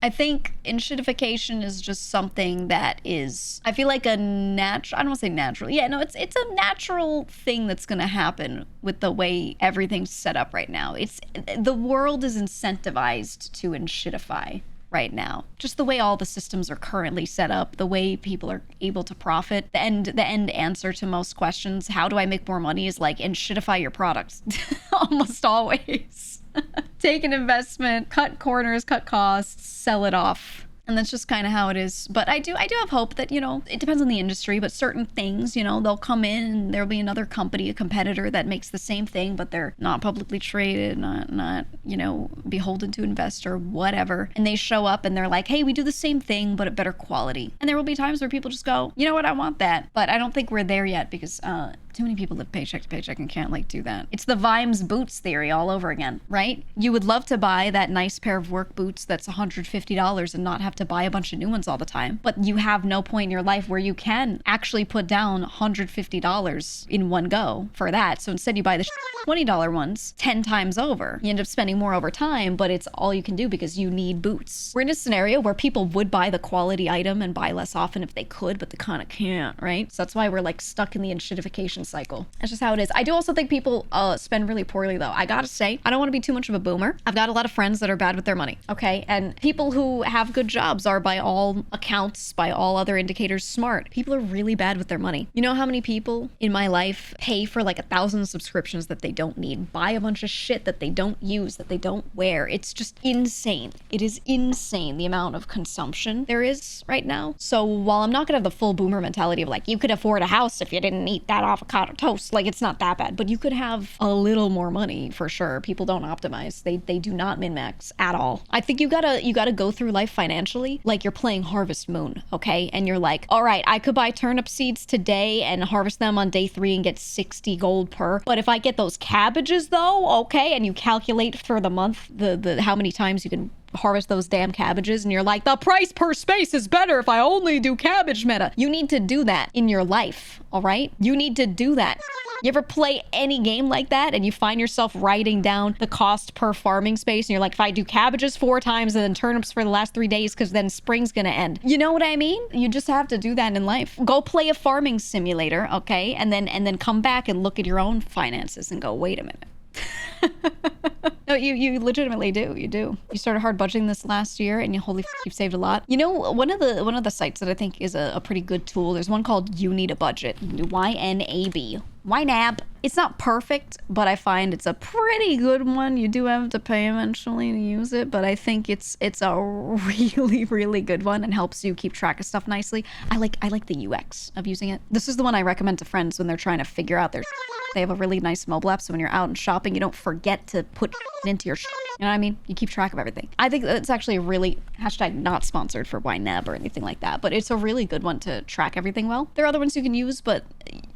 I think enshittification is just something that is, I feel like I don't want to say natural. Yeah, no, it's a natural thing that's going to happen with the way everything's set up right now. The world is incentivized to enshittify right now. Just the way all the systems are currently set up, the way people are able to profit. The end answer to most questions, how do I make more money, is like enshittify your products. Almost always. Take an investment, cut corners, cut costs, sell it off. And that's just kind of how it is. But I do have hope that, it depends on the industry, but certain things, they'll come in and there'll be another company, a competitor that makes the same thing, but they're not publicly traded, not beholden to investor, whatever. And they show up and they're like, hey, we do the same thing, but at better quality. And there will be times where people just go, you know what, I want that. But I don't think we're there yet because too many people live paycheck to paycheck and can't do that. It's the Vimes boots theory all over again, right? You would love to buy that nice pair of work boots that's $150 and not have to buy a bunch of new ones all the time. But you have no point in your life where you can actually put down $150 in one go for that. So instead you buy the $20 ones 10 times over. You end up spending more over time, but it's all you can do because you need boots. We're in a scenario where people would buy the quality item and buy less often if they could, but they kind of can't, right? So that's why we're stuck in the enshittification cycle. That's just how it is. I do also think people spend really poorly though. I gotta say, I don't want to be too much of a boomer. I've got a lot of friends that are bad with their money, okay? And people who have good jobs are, by all accounts, by all other indicators, smart. People are really bad with their money. You know how many people in my life pay for 1,000 subscriptions that they don't need, buy a bunch of shit that they don't use, that they don't wear? It's just insane. It is insane the amount of consumption there is right now. So while I'm not gonna have the full boomer mentality of you could afford a house if you didn't eat that avocado toast, it's not that bad, but you could have a little more money for sure. People don't optimize. They do not min-max at all. I think you gotta go through life financially like you're playing Harvest Moon, okay? And you're like, all right, I could buy turnip seeds today and harvest them on day 3 and get 60 gold per. But if I get those cabbages though, okay, and you calculate for the month the how many times you can harvest those damn cabbages, and you're like, the price per space is better if I only do cabbage meta. You need to do that in your life, all right? You need to do that. You ever play any game like that and you find yourself writing down the cost per farming space and you're like, if I do cabbages 4 times and then turnips for the last 3 days because then spring's gonna end. You know what I mean? You just have to do that in life. Go play a farming simulator, okay? And then come back and look at your own finances and go, wait a minute. No, you legitimately do. You do. You started hard budgeting this last year and you've saved a lot. One of the sites that I think is a pretty good tool, there's one called You Need a Budget, YNAB. YNAB. It's not perfect, but I find it's a pretty good one. You do have to pay eventually to use it, but I think it's a really, really good one and helps you keep track of stuff nicely. I like the UX of using it. This is the one I recommend to friends when they're trying to figure out their They have a really nice mobile app, so when you're out and shopping, you don't forget to put into your you know what I mean? You keep track of everything. I think it's actually a really, #not sponsored for YNAB or anything like that, but it's a really good one to track everything well. There are other ones you can use, but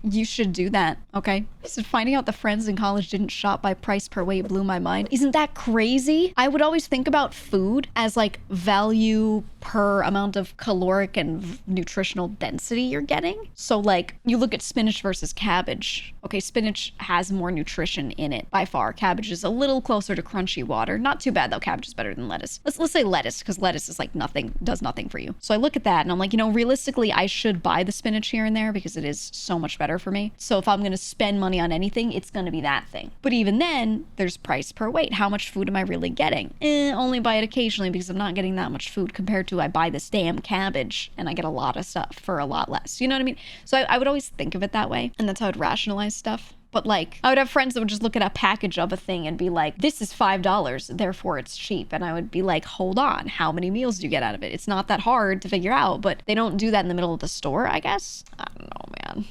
you should do that, okay? So finding out the friends in college didn't shop by price per weight blew my mind. Isn't that crazy? I would always think about food as value per amount of caloric and nutritional density you're getting. So you look at spinach versus cabbage. Okay, spinach has more nutrition in it by far. Cabbage is a little closer to crunchy water. Not too bad though. Cabbage is better than lettuce. Let's say lettuce, because lettuce is nothing, does nothing for you. So I look at that and I'm like, realistically, I should buy the spinach here and there because it is so much better for me. So if I'm going to spend money on anything, it's going to be that thing. But even then, there's price per weight. How much food am I really getting? Only buy it occasionally because I'm not getting that much food compared to I buy this damn cabbage and I get a lot of stuff for a lot less. You know what I mean? So I would always think of it that way. And that's how I'd rationalize stuff. But I would have friends that would just look at a package of a thing and be like, this is $5, therefore it's cheap. And I would be like, hold on, how many meals do you get out of it? It's not that hard to figure out, but they don't do that in the middle of the store, I guess. I don't know, man.